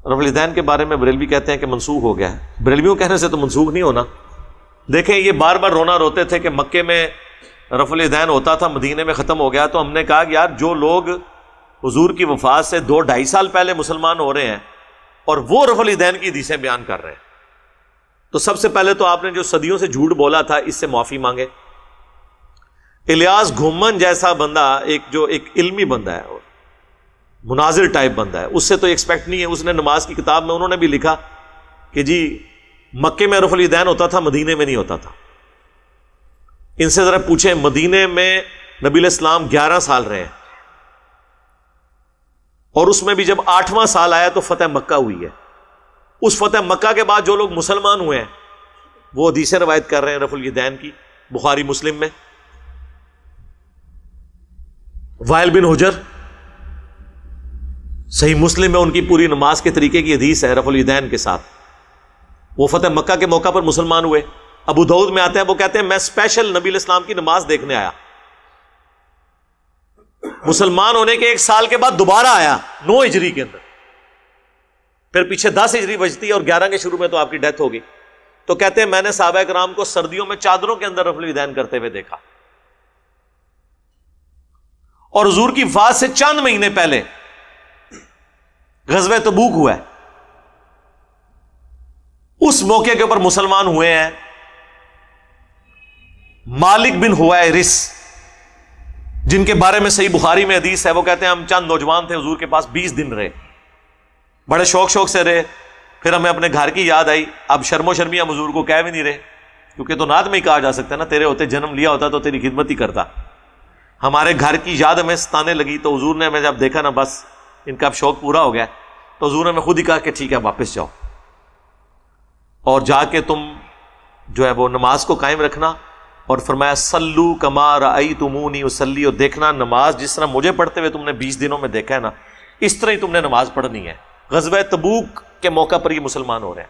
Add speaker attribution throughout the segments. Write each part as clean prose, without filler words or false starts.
Speaker 1: رفع الیدین کے بارے میں بریلوی کہتے ہیں کہ منسوخ ہو گیا ہے. بریلویوں کہنے سے تو منسوخ نہیں ہونا. دیکھیں یہ بار بار رونا روتے تھے کہ مکے میں رفع الیدین ہوتا تھا، مدینے میں ختم ہو گیا. تو ہم نے کہا کہ یار جو لوگ حضور کی وفات سے 2-2.5 سال پہلے مسلمان ہو رہے ہیں اور وہ رفع الیدین کی حدیثیں بیان کر رہے ہیں، تو سب سے پہلے تو آپ نے جو صدیوں سے جھوٹ بولا تھا اس سے معافی مانگے. الیاس گھومن جیسا بندہ جو ایک علمی بندہ ہے، مناظر ٹائپ بندہ ہے، اس سے تو ایکسپیکٹ نہیں ہے. اس نے نماز کی کتاب میں انہوں نے بھی لکھا کہ جی مکے میں رفع الیدین ہوتا تھا، مدینے میں نہیں ہوتا تھا. ان سے ذرا پوچھیں مدینے میں نبی علیہ السلام 11 سال رہے ہیں، اور اس میں بھی جب 8واں سال آیا تو فتح مکہ ہوئی ہے. اس فتح مکہ کے بعد جو لوگ مسلمان ہوئے ہیں وہ حدیثیں روایت کر رہے ہیں رفع الیدین کی. بخاری مسلم میں وائل بن حجر، صحیح مسلم میں ان کی پوری نماز کے طریقے کی حدیث ہے رفع الیدین کے ساتھ. وہ فتح مکہ کے موقع پر مسلمان ہوئے. ابو داؤد میں آتے ہیں، وہ کہتے ہیں میں اسپیشل نبی علیہ السلام کی نماز دیکھنے آیا. مسلمان ہونے کے 1 سال کے بعد دوبارہ آیا 9 ہجری کے اندر، پھر پیچھے 10 ہجری بجتی ہے اور 11 کے شروع میں تو آپ کی ڈیتھ ہوگی. تو کہتے ہیں میں نے صحابہ کرام کو سردیوں میں چادروں کے اندر رفع الیدین کرتے ہوئے دیکھا. اور حضور کی وفات سے چند مہینے پہلے غزوہ تبوک ہوا ہے، اس موقع کے اوپر مسلمان ہوئے ہیں مالک بن حویرث، جن کے بارے میں صحیح بخاری میں حدیث ہے. وہ کہتے ہیں ہم چند نوجوان تھے، حضور کے پاس 20 دن رہے، بڑے شوق سے رہے. پھر ہمیں اپنے گھر کی یاد آئی. اب شرم و شرمی ہم حضور کو کہہ بھی نہیں رہے، کیونکہ تو نعت میں ہی کہا جا سکتا ہے نا، تیرے ہوتے جنم لیا ہوتا تو تیری خدمت ہی کرتا. ہمارے گھر کی یاد ہمیں ستانے لگی، تو حضور نے ہمیں جب دیکھا نا بس ان کا اب شوق پورا ہو گیا، تو حضور نے ہمیں خود ہی کہا کہ ٹھیک ہے واپس جاؤ اور جا کے تم جو ہے وہ نماز کو قائم رکھنا. اور فرمایا سلو کما رأیتمونی اصلی، اور دیکھنا نماز جس طرح مجھے پڑھتے ہوئے تم نے 20 دنوں میں دیکھا ہے نا، اس طرح ہی تم نے نماز پڑھنی ہے. غزوہ تبوک کے موقع پر یہ مسلمان ہو رہے ہیں.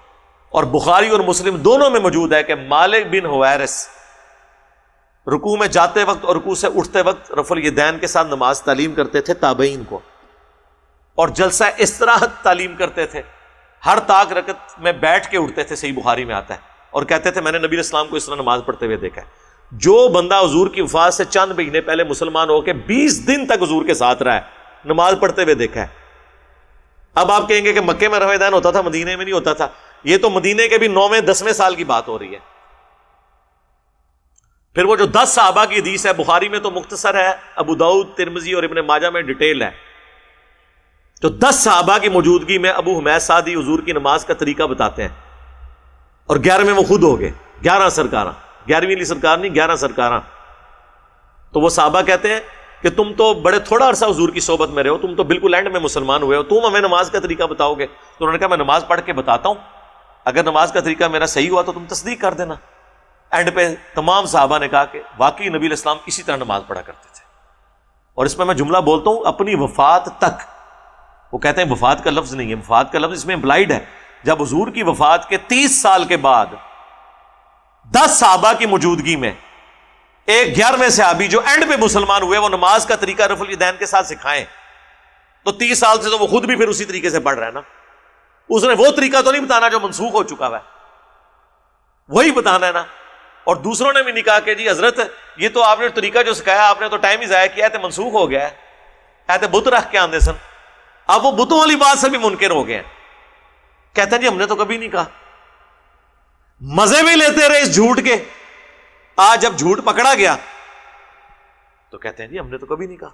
Speaker 1: اور بخاری اور مسلم دونوں میں موجود ہے کہ مالک بن حویرث رکوع میں جاتے وقت اور رکوع سے اٹھتے وقت رفع الیدین کے ساتھ نماز تعلیم کرتے تھے تابعین کو، اور جلسہ استراحت تعلیم کرتے تھے. ہر طاق رکعت میں بیٹھ کے اٹھتے تھے، صحیح بخاری میں آتا ہے. اور کہتے تھے میں نے نبی علیہ السلام کو اس طرح نماز پڑھتے ہوئے دیکھا ہے. جو بندہ حضور کی وفات سے چند مہینے پہلے مسلمان ہو کے 20 دن تک حضور کے ساتھ رہا ہے، نماز پڑھتے ہوئے دیکھا ہے. اب آپ کہیں گے کہ مکے میں رفع الیدین ہوتا تھا، مدینے میں نہیں ہوتا تھا. یہ تو مدینے کے بھی 9ویں 10ویں سال کی بات ہو رہی ہے. پھر وہ جو 10 صحابہ کی حدیث ہے بخاری میں تو مختصر ہے، ابو داؤد، ترمذی اور ابن ماجہ میں ڈیٹیل ہے. تو 10 صحابہ کی موجودگی میں ابو حمید سعدی حضور کی نماز کا طریقہ بتاتے ہیں، اور 11ویں وہ خود ہو گئے. 11 سرکاراں، 11ویں علی سرکار نہیں، 11 سرکاراں. تو وہ صحابہ کہتے ہیں کہ تم تو بڑے تھوڑا عرصہ حضور کی صحبت میں رہے ہو، تم تو بالکل اینڈ میں مسلمان ہوئے ہو، تم ہمیں نماز کا طریقہ بتاؤ گے؟ تو انہوں نے کہا میں نماز پڑھ کے بتاتا ہوں، اگر نماز کا طریقہ میرا صحیح ہوا تو تم تصدیق کر دینا. اینڈ پہ تمام صحابہ نے کہا کہ واقعی نبی علیہ السلام اسی طرح نماز پڑھا کرتے تھے. اور اس میں جملہ بولتا ہوں اپنی وفات تک. وہ کہتے ہیں وفات کا لفظ نہیں ہے، وفات کا لفظ اس میں امپلائڈ ہے. جب حضور کی وفات کے 30 سال کے بعد 10 صحابہ کی موجودگی میں ایک 11ویں صحابی جو اینڈ پہ مسلمان ہوئے وہ نماز کا طریقہ رفع الیدین کے ساتھ سکھائیں، تو 30 سال سے تو وہ خود بھی پھر اسی طریقے سے پڑھ رہا ہے نا. اس نے وہ طریقہ تو نہیں بتانا جو منسوخ ہو چکا ہے، وہی بتانا ہے نا. اور دوسروں نے بھی نہیں کہا کہ جی حضرت یہ تو آپ نے طریقہ جو سکھایا آپ نے تو ٹائم ہی ضائع کیا ہے، منسوخ ہو گیا ہے، ایسے بت رکھ کے آندے سن. اب وہ بتوں والی بات سے بھی منکر ہو گئے ہیں. کہتے ہیں جی ہم نے تو کبھی نہیں کہا. مزے بھی لیتے رہے اس جھوٹ کے. آج جب جھوٹ پکڑا گیا تو کہتے ہیں جی ہم نے تو کبھی نہیں کہا.